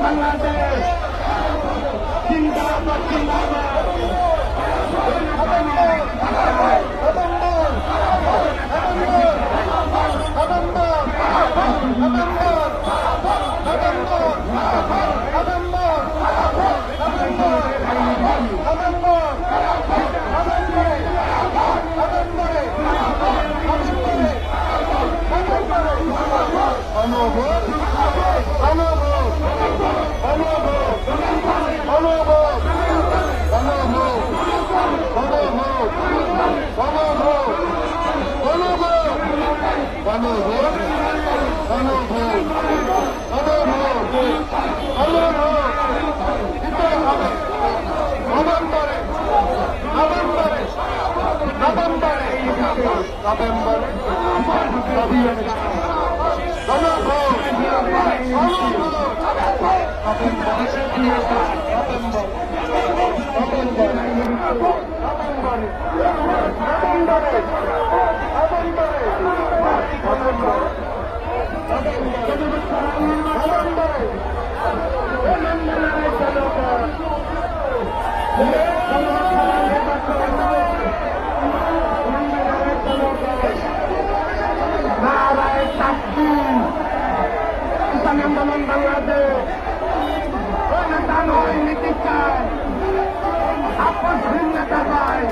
বাংলাদেশ জিন্দাবাদ জিন্দাবাদ আন্দোলন বাংলাদেশ নেতা নয় নীতি চায় আপসহীন নেতা পায়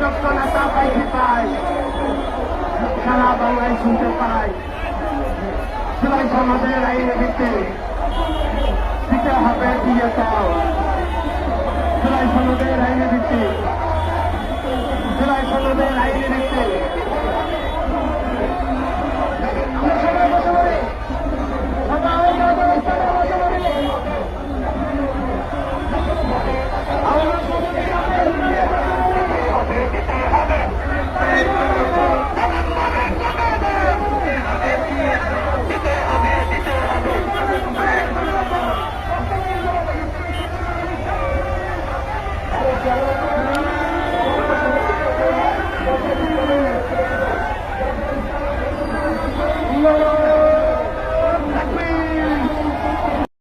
যোগ্য নেতা পাইতে পায় সারা বাংলায় শুনতে পায় জুলাই সমাজের আইনে দিতে হবে দিয়ে দাও জুলাই সনদের আইনে দিতে জুলাই সনদের আইনে দিতে